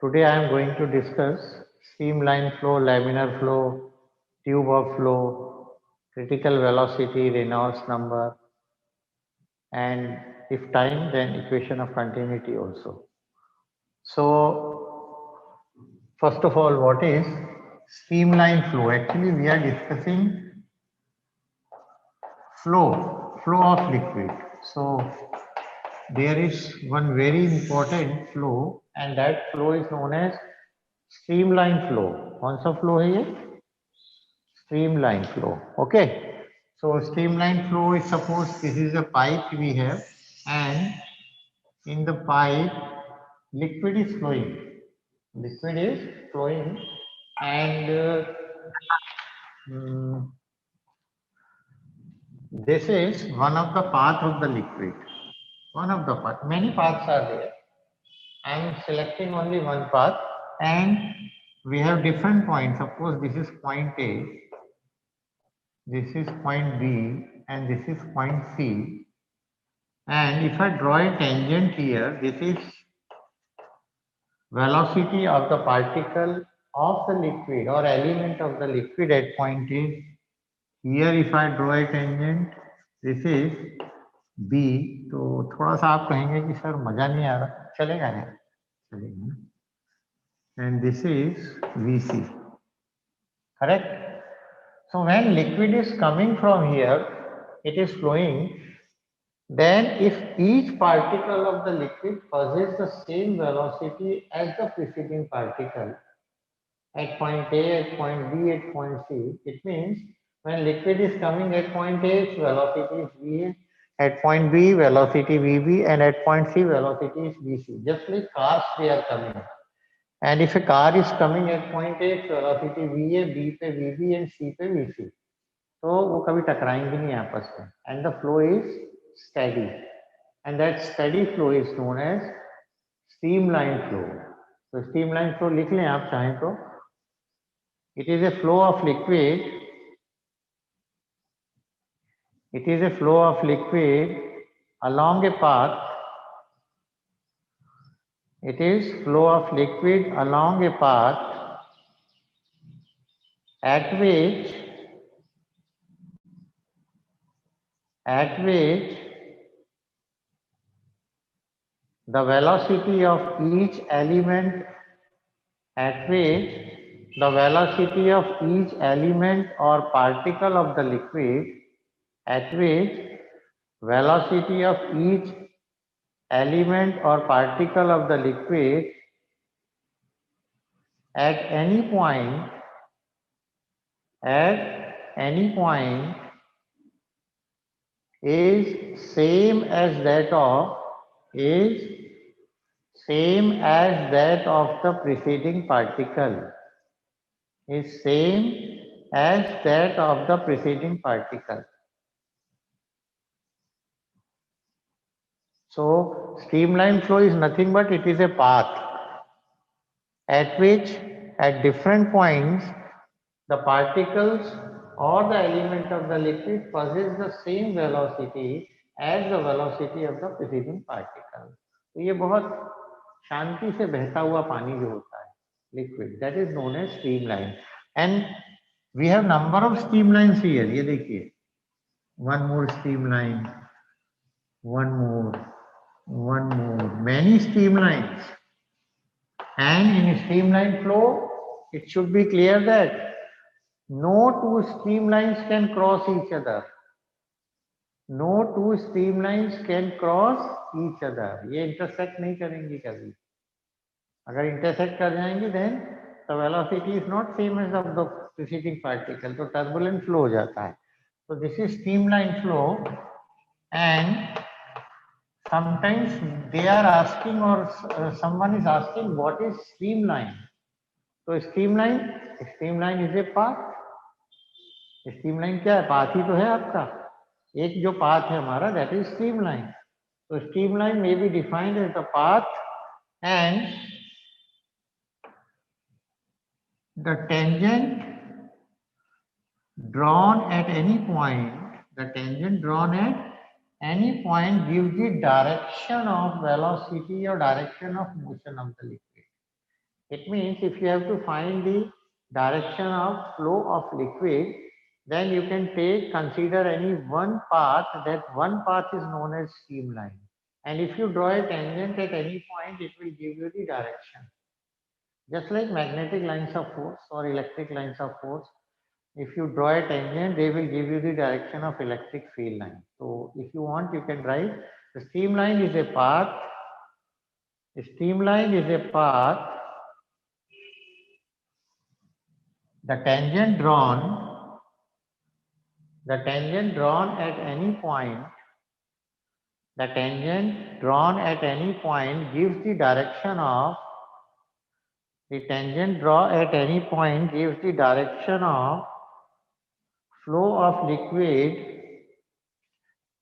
Today I am going to discuss streamline flow, laminar flow, tube of flow, critical velocity, Reynolds number, and if time, then equation of continuity also. So, first of all, what is streamline flow? Actually, we are discussing flow of liquid. So, there is one very important flow, and that flow is known as streamline flow. कौन सा flow है ये? Streamline flow. Okay. So streamline flow is, suppose this is a pipe we have, and in the pipe liquid is flowing. Liquid is flowing, and this is one of the path of the liquid. One of the path. Many paths are there. I am selecting only one path, and we have different points. Suppose this is point A, this is point B, and this is point C. And if I draw a tangent here, this is velocity of the particle of the liquid or element of the liquid at point A. Here if I draw a tangent, this is B. तो थोड़ा सा आप कहेंगे कि sir मजा नहीं आ रहा, चलेगा ना? चलेगा ना? And this is VC. Correct? So when liquid is coming from here, it is flowing. Then if each particle of the liquid possesses the same velocity as the preceding particle at point A, at point B, at point C, it means when liquid is coming at point A, its velocity is VA, at point B, velocity VB, and at point C, velocity is VC. Just like cars, they are coming. And if a car is coming at point A, its velocity VA, B पे VB, and C पे VC. तो वो कभी टकराएंगे नहीं आपस में. And the flow is steady, and that steady flow is known as streamline flow. So streamline flow लिख लें आप चाहें तो. It is a flow of liquid. It is a flow of liquid along a path. It is flow of liquid along a path at which the velocity of each element or particle of the liquid at which velocity of each element or particle of the liquid at any point is same as that of the preceding particle. Is same as that of the preceding particle. So streamline flow is nothing but it is a path at which at different points the particles or the element of the liquid possess the same velocity as the velocity of the preceding particle. तो ये बहुत शांति से बहता हुआ पानी जो होता है liquid, that is known as streamline. And we have number of streamlines here. ये देखिए, one more streamline, one more, many streamlines. And in a streamline flow, it should be clear that no two streamlines can cross each other. No two streamlines can cross each other. ये intersect नहीं करेंगी कभी. अगर intersect कर जाएंगी, then the velocity is not same as of the preceding particle. तो turbulent flow हो जाता है. So this is streamline flow, and sometimes they are asking or someone is asking what is streamline. So streamline is a path. Streamline क्या है? Path ही तो है आपका. एक जो पाथ है हमारा, that is streamline. So streamline may be defined as the path and the tangent drawn at any point. The tangent drawn at any point gives the direction of velocity or direction of motion of the liquid. It means if you have to find the direction of flow of liquid, then you can consider any one path. That one path is known as streamline. And if you draw a tangent at any point, it will give you the direction. Just like magnetic lines of force or electric lines of force, if you draw a tangent, they will give you the direction of electric field line. So if you want, you can write the streamline is a path. A streamline is a path. The tangent drawn at any point, the tangent drawn at any point gives the direction of flow of liquid,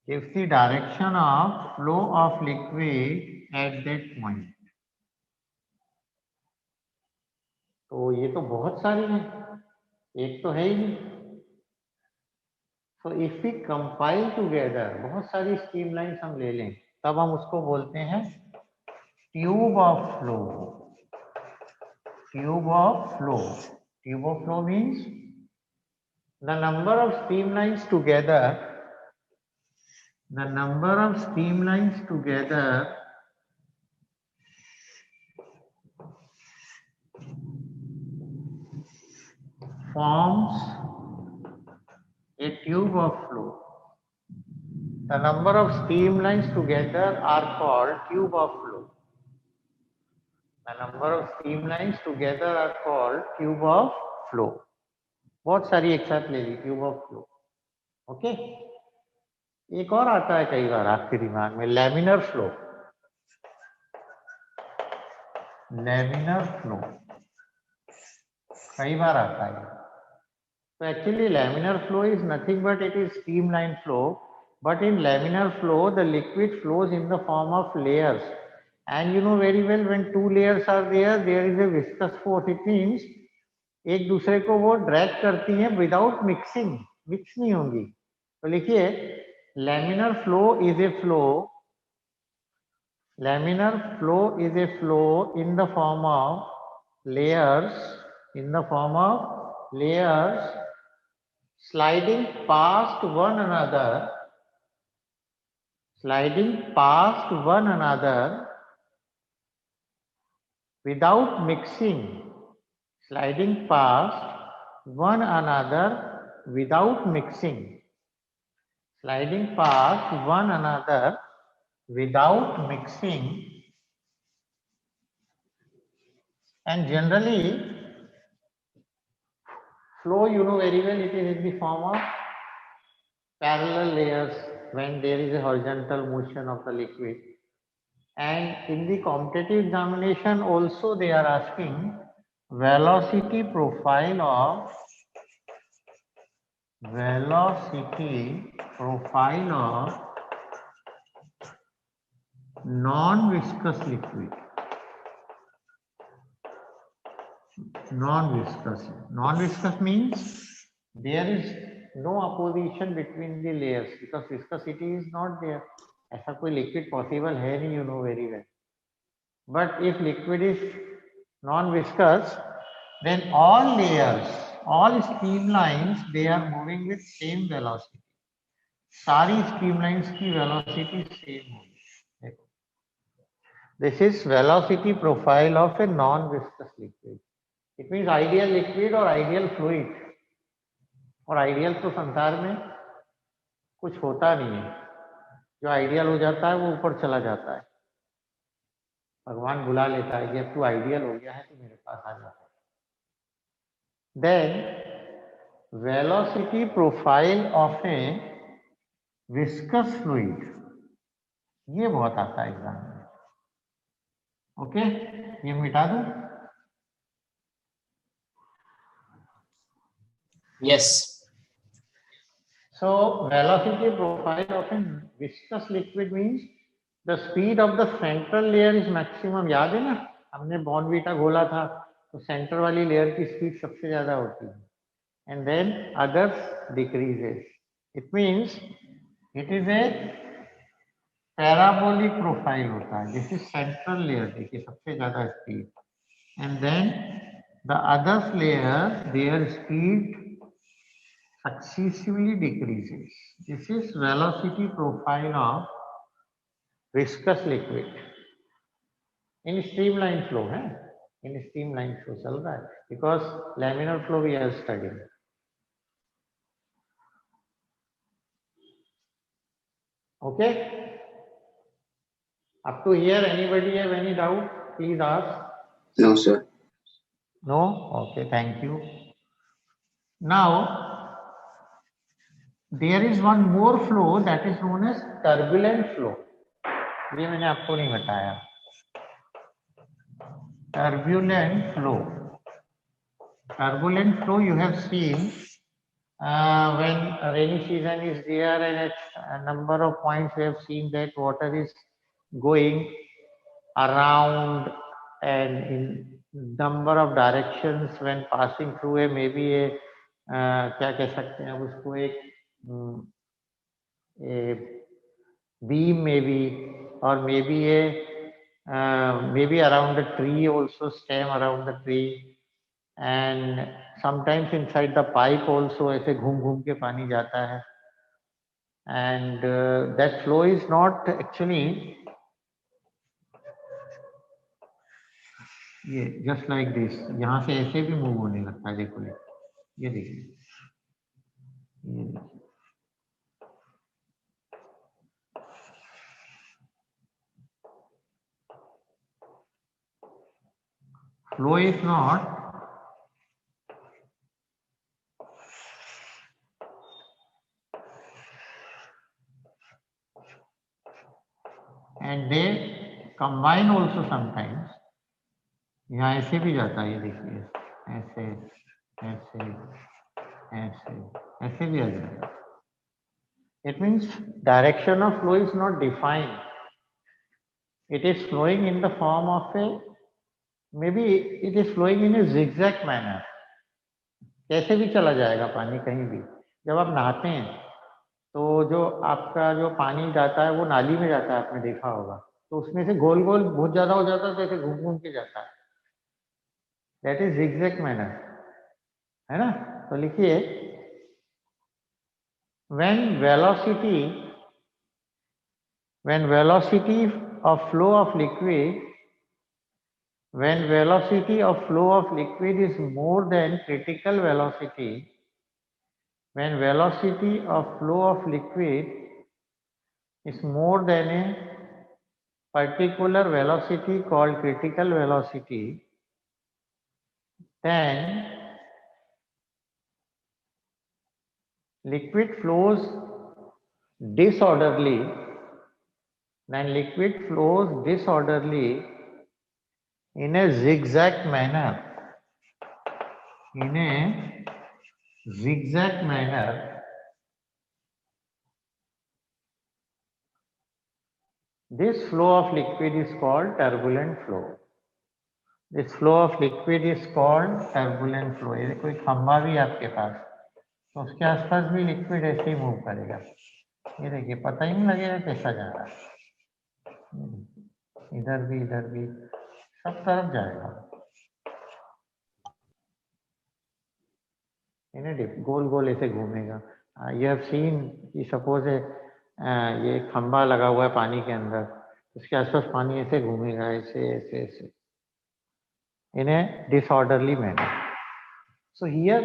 gives the direction of flow of liquid at that point. तो ये तो बहुत सारी हैं, एक तो है ही नहीं. So if we compile together, बहुत सारी स्ट्रीमलाइंस हम ले लें, तब हम उसको बोलते हैं tube of flow. Tube of flow. Tube of flow means the number of streamlines together. The number of streamlines together forms a tube of flow. The number of streamlines together are called tube of flow. The number of streamlines together are called tube of flow. बहुत सारी एक साथ ले ली tube of flow. Okay. एक और आता है कई बार आपके दिमाग में, लैमिनर फ्लो. लैमिनर फ्लो कई बार आता है. So actually laminar flow is nothing but it is streamline flow, but in laminar flow the liquid flows in the form of layers, and you know very well when two layers are there is a viscous force. It means एक दूसरे को वो drag करती हैं without mixing, mix नहीं होंगी. तो लिखिए laminar flow is a flow in the form of layers, sliding past one another without mixing. Sliding past one another without mixing. Sliding past one another without mixing. And generally flow, you know very well, it is in the form of parallel layers when there is a horizontal motion of the liquid. And in the competitive examination also they are asking velocity profile of non-viscous liquid. Non-viscous means there is no opposition between the layers because viscosity is not there. ऐसा कोई liquid possible है नहीं, you know very well. But if liquid is non-viscous, then all layers, all streamlines, they are moving with same velocity. सारी streamlines की velocity same होगी. This is velocity profile of a non-viscous liquid. It means ideal liquid or ideal fluid. और ideal तो संसार में कुछ होता नहीं है. जो आइडियल हो जाता है वो ऊपर चला जाता है. भगवान बुला लेता है कि अब तू आइडियल हो गया है तो मेरे पास आ जाता है. Then velocity profile of a viscous fluid, ये बहुत आता है एग्जाम में. ओके, ये मिटा दूं. Yes. So velocity profile of a viscous liquid means the speed of the central layer is maximum. याद है ना, हमने बॉर्नवीटा घोला था तो सेंटर वाली लेयर की स्पीड सबसे ज्यादा होती है. And then others decreases. It means it is a parabolic profile होता है. This is central layer, देखिए सबसे ज्यादा speed. and then the other layer, their speed successively decreases. This is velocity profile of viscous liquid in streamline flow. In streamline flow चल रहा है, because laminar flow we are studying. Okay, up to here anybody have any doubt? Please ask. No, sir. No? Okay, thank you. Now there is one more flow that is known as turbulent flow. ये मैंने आपको नहीं बताया. Turbulent flow. Turbulent flow you have seen when rainy season is there, and at a number of points we have seen that water is going around and in number of directions when passing through a maybe a क्या कह सकते हैं उसको a beam maybe, or maybe maybe around the tree also, stem around the tree, and sometimes inside the pipe also ऐसे घूम घूम के पानी जाता है, and that flow is not actually ये just like this, यहाँ से ऐसे भी मूव होने लगता है. देखो ये देखिए, ये देखिए, flow is not and they combine also sometimes. यहाँ ऐसे भी जाता है, ये देखिए, ऐसे ऐसे ऐसे ऐसे भी आ जाएगा. It means direction of flow is not defined. It is flowing in the form of a, maybe it is flowing in a zigzag manner. कैसे भी चला जाएगा पानी कहीं भी. जब आप नहाते हैं तो जो आपका जो पानी जाता है वो नाली में जाता है, आपने देखा होगा, तो उसमें से गोल गोल बहुत ज्यादा हो जाता है, तो ऐसे घूम घूम के जाता है. दैट इज zigzag manner, है ना. तो लिखिए, when velocity of flow of liquid, when velocity of flow of liquid is more than critical velocity, when velocity of flow of liquid is more than a particular velocity called critical velocity, then liquid flows disorderly. Then liquid flows disorderly in a zigzag manner. In a zigzag manner. This flow of liquid is called turbulent flow. This flow of liquid is called turbulent flow. ये कोई खंभा भी आपके पास, तो उसके आसपास भी liquid ऐसे ही मूव करेगा. ये देखिए, पता ही नहीं लगेगा कैसा जा रहा है. इधर भी सब तरफ जाएगा. इन्हें गोल गोल ऐसे घूमेगा. यू हैव सीन कि सपोज ये खंभा लगा हुआ है पानी के अंदर, उसके आसपास पानी ऐसे घूमेगा, ऐसे ऐसे ऐसे, in a disorderly manner. So here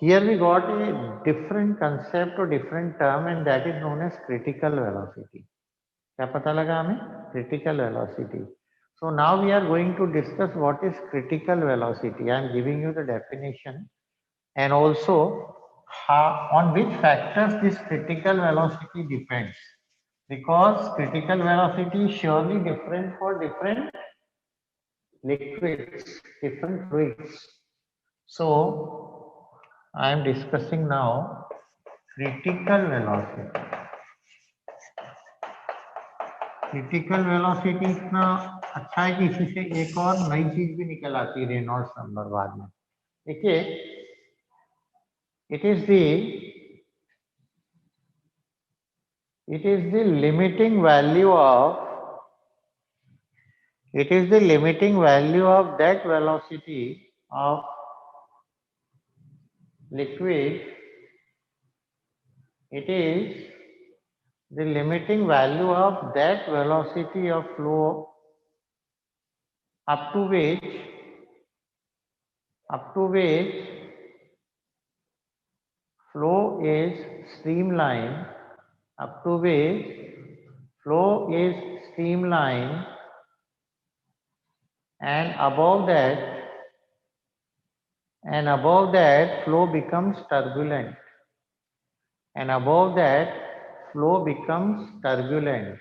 we got a different concept or different term, and that is known as critical velocity. क्या पता लगा हमें? Critical velocity. So now we are going to discuss what is critical velocity. I am giving you the definition, and also how, on which factors this critical velocity depends, because critical velocity is surely different for different liquids, different fluids. So I am discussing now critical velocity. Critical velocity इतना अच्छा है कि इसी से एक और नई चीज भी निकल आती है, रेनॉल्ड्स नंबर बाद में. देखिए, it is the limiting value of It is the limiting value of that velocity of liquid. It is the limiting value of that velocity of flow up to which flow is streamlined, up to which flow is streamlined, and above that flow becomes turbulent, and above that flow becomes turbulent.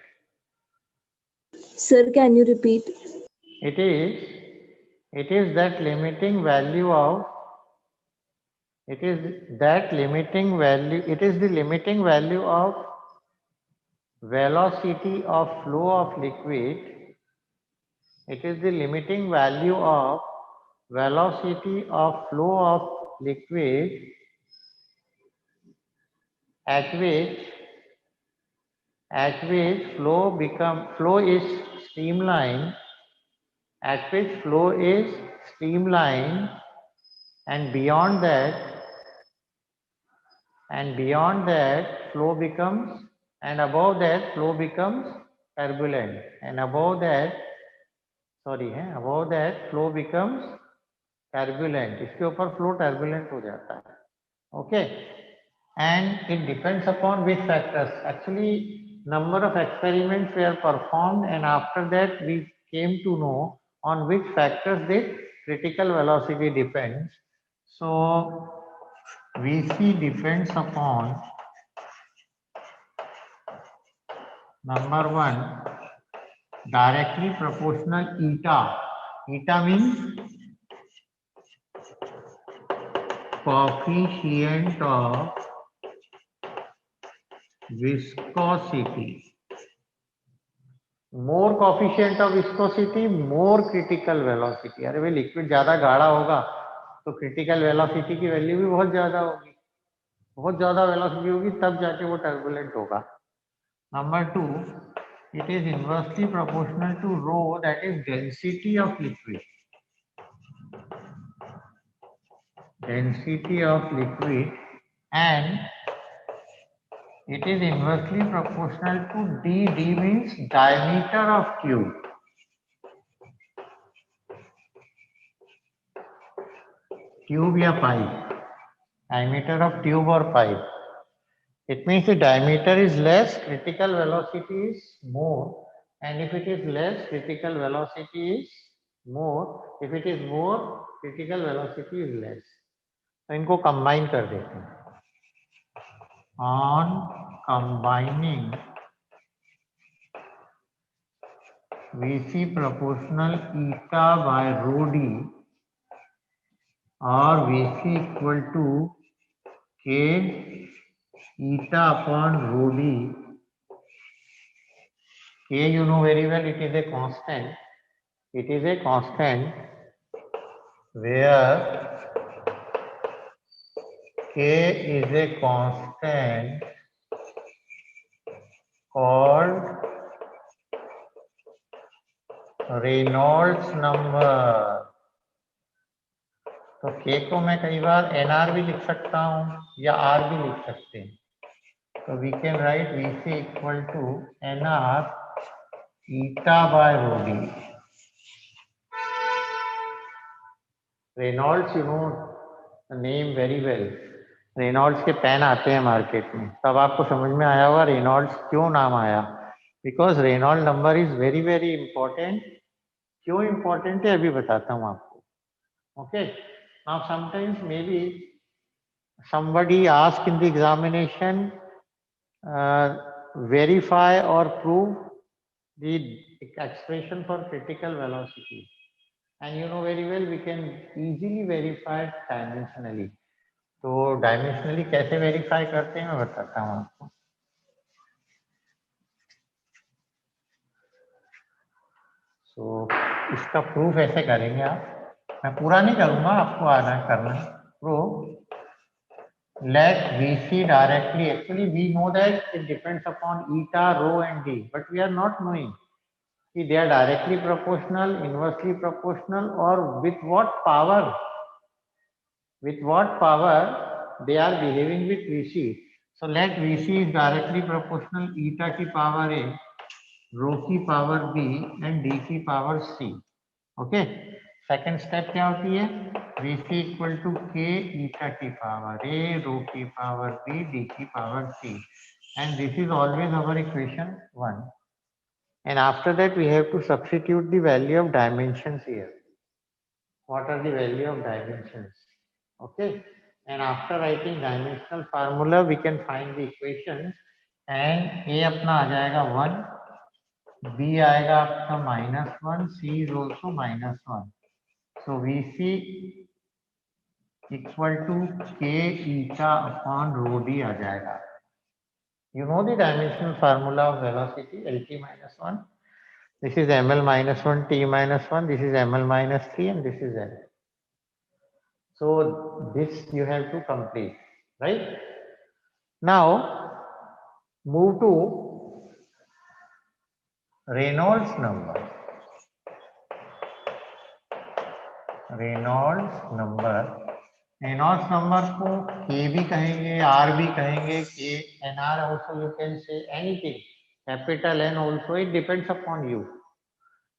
Sir, can you repeat? It is that limiting value of, it is the limiting value of velocity of flow of liquid. It is the limiting value of velocity of flow of liquid at which flow is streamlined, at which flow is streamlined, and beyond that flow becomes, and above that flow becomes turbulent, and above that flow becomes turbulent. इसके ऊपर flow turbulent हो जाता है. Okay, and it depends upon which factors. Actually, number of experiments were performed, and after that we came to know on which factors the critical velocity depends. So Vc depends upon, number one, directly proportional eta. Eta means coefficient of viscosity. More coefficient of viscosity, more critical velocity. अरे भाई liquid ज्यादा गाढ़ा होगा तो critical velocity की value भी बहुत ज्यादा होगी, बहुत ज्यादा वेलोसिटी होगी तब जाके वो टर्बुलेंट होगा. Number two, it is inversely proportional to rho, that is density of liquid. Density of liquid, and it is inversely proportional to d. D means diameter of tube. Tube या pipe. Diameter of tube or pipe. It means the diameter is less, critical velocity is more, and if it is less, critical velocity is more. If it is more, critical velocity is less. तो इनको combine कर देते हैं. On combining Vc proportional eta by rho d, or Vc equal to K eta upon rho d. K you know very well, it is a constant. It is a constant where K is a constant called Reynolds number. तो K को मैं कई बार NR भी लिख सकता हूँ या R भी लिख सकते हैं. तो we can write Vc equal to NR eta by rho d. Reynolds, you know the name very well. Reynolds के पेन आते हैं मार्केट में, तब आपको समझ में आया होगा रेनॉल्ड्स क्यों नाम आया. Because Reynold number is very very important. क्यों इंपॉर्टेंट है अभी बताता हूँ आपको. Okay, now sometimes may be somebody ask in the examination, verify or prove the expression for critical velocity, and you know very well we can easily verify dimensionally. तो dimensionally कैसे verify करते हैं मैं बताता हूँ आपको. सो इसका प्रूफ ऐसे करेंगे आप, मैं पूरा नहीं करूंगा, आपको आना करना. Proof let Vc directly, actually we know that it depends upon eta, rho and d, but we are not knowing. कि they are directly proportional, inversely proportional, or with what power? With what power they are behaving with Vc? So let Vc is directly proportional eta की power a, rho की power b and d की power c. Okay, second step क्या होती है? Vc equal to k eta की power a, rho की power b, d की power c, and this is always our equation 1. And after that we have to substitute the value of dimensions here. What are the value of dimensions? Okay, and after writing dimensional formula we can find the equations, and a अपना आ जाएगा 1, b आएगा आपका -1, c is also -1. So Vc equal to k eta upon rho d आ जाएगा. You know the dimensional formula of velocity, Lt minus 1. This is ml minus 1, t minus 1, this is ml minus 3, and this is l. So this you have to complete, right? Now move to Reynolds number. Reynolds number को k भी कहेंगे, r भी कहेंगे, k nr also you can say anything, capital N also, it depends upon you.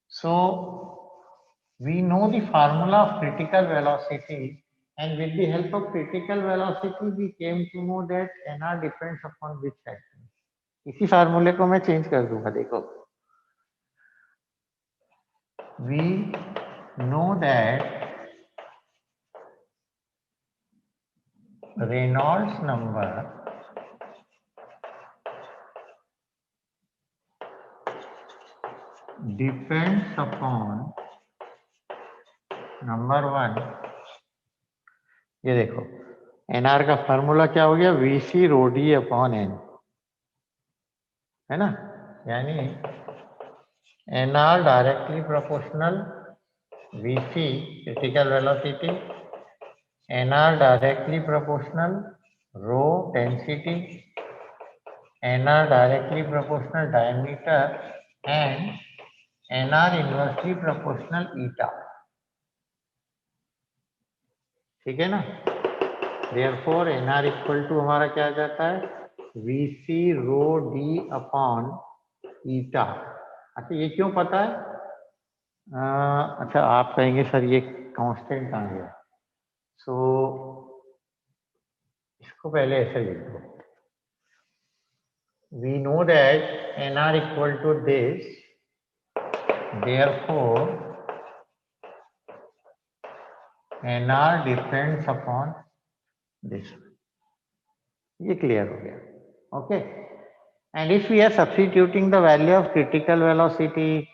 So we know the formula of critical velocity, and with the help of critical velocity we came to know that nr depends upon which factor. इसी फार्मूले को मैं change कर दूंगा. देखो, we know that Reynolds number depends upon number 1. ये देखो, NR का फार्मूला क्या हो गया? VC rho D upon N, है ना? यानी NR directly proportional VC critical velocity, NR directly proportional rho density, NR directly proportional diameter, and NR inversely proportional eta. ठीक है ना? Therefore nr इक्वल टू हमारा क्या आ जाता है? Vc रो डी अपॉन ईटा. अच्छा, ये क्यों पता है? अच्छा, आप कहेंगे सर ये कांस्टेंट आ गया. सो इसको पहले ऐसे लिख दो. We know that nr equal to this, therefore nr depends upon this. ये क्लियर हो गया. Okay, and if we are substituting the value of critical velocity,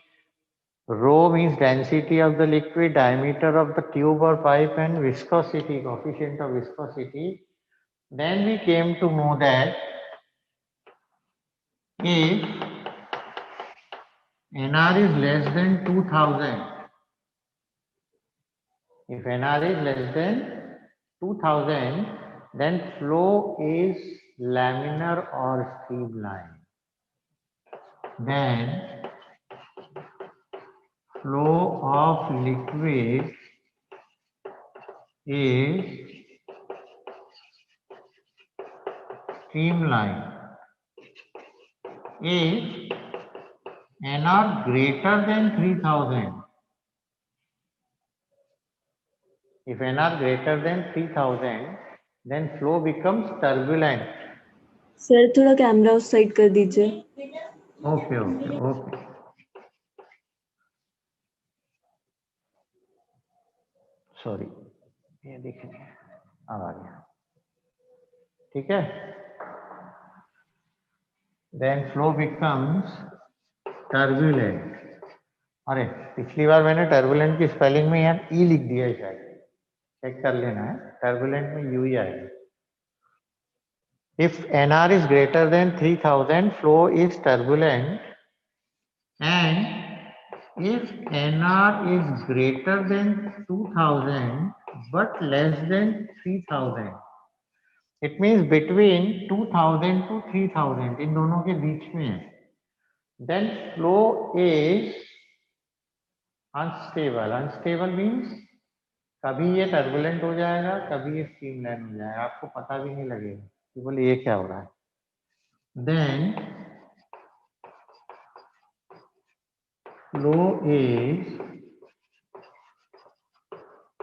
rho means density of the liquid, diameter of the tube or pipe, and viscosity, coefficient of viscosity, then we came to know that if nr is less than 2000, if nr is less than 2000, then flow is laminar or streamline. Then flow of liquid is streamline if nr greater than 3000. If nr greater than 3000, then flow becomes turbulent. Sir थोड़ा camera उस side कर दीजिए. Okay okay okay. Sorry, ये देखिए अब आ गया. ठीक है. Then flow becomes turbulent. अरे, पिछली बार मैंने टर्बुलेंट की स्पेलिंग में यार ई लिख दिया है, शायद चेक कर लेना है. टर्बुलेंट में यू ही आएगा. If nr is greater than 3000, flow is turbulent, and if nr is greater than 2000 but less than 3000, it means between 2000 to 3000, इन दोनों के बीच में है, then flow is unstable means कभी ये टर्बुलेंट हो जाएगा, कभी ये स्ट्रीमलाइन हो जाएगा, आपको पता भी नहीं लगेगा कि बोले ये क्या हो रहा है. Then flow is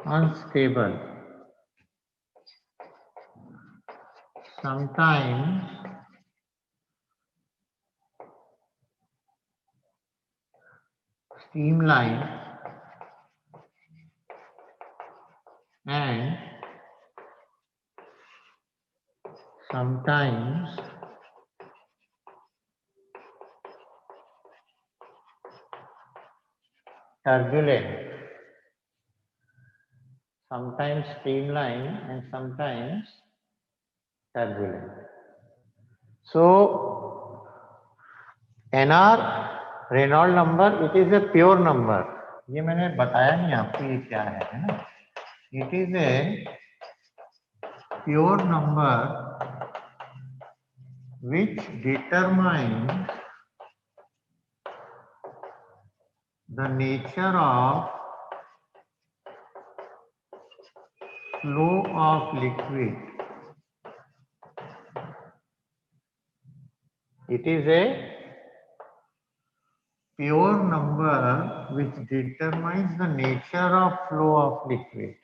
unstable. Sometimes streamline and sometimes turbulent. Sometimes streamline and sometimes turbulent. So NR Reynolds number, it is a pure number. ये मैंने बताया नहीं आपको ये क्या है ना. It is a pure number which determines the nature of flow of liquid. It is a pure number which determines the nature of flow of liquid.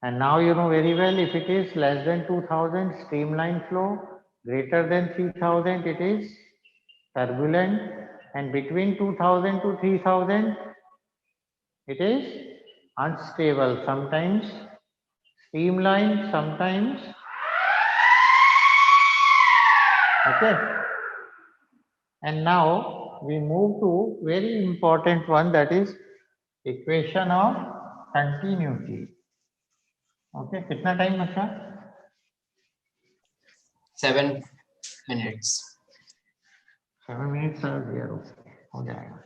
And now you know very well, if it is less than 2000 streamline flow, greater than 3000 it is turbulent, and between 2000 to 3000 it is unstable, sometimes streamline, sometimes. Okay. And now we move to very important one, that is equation of continuity. Okay, कितना time बचा? 7 minutes. 7 minutes are there. Okay, हो जाएगा.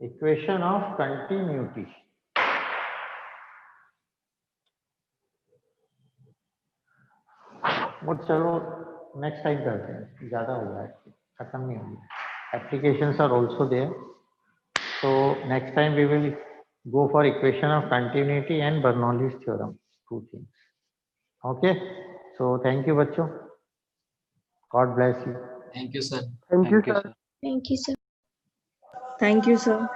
Equation of continuity. वो चलो next time करते हैं, ज़्यादा हो गया, खत्म नहीं होगी. Applications are also there. So next time we will go for equation of continuity and Bernoulli's theorem, two things. Okay. So thank you बच्चों. God bless you. Thank you, sir. Thank you, sir. Thank you, sir. Thank you, sir.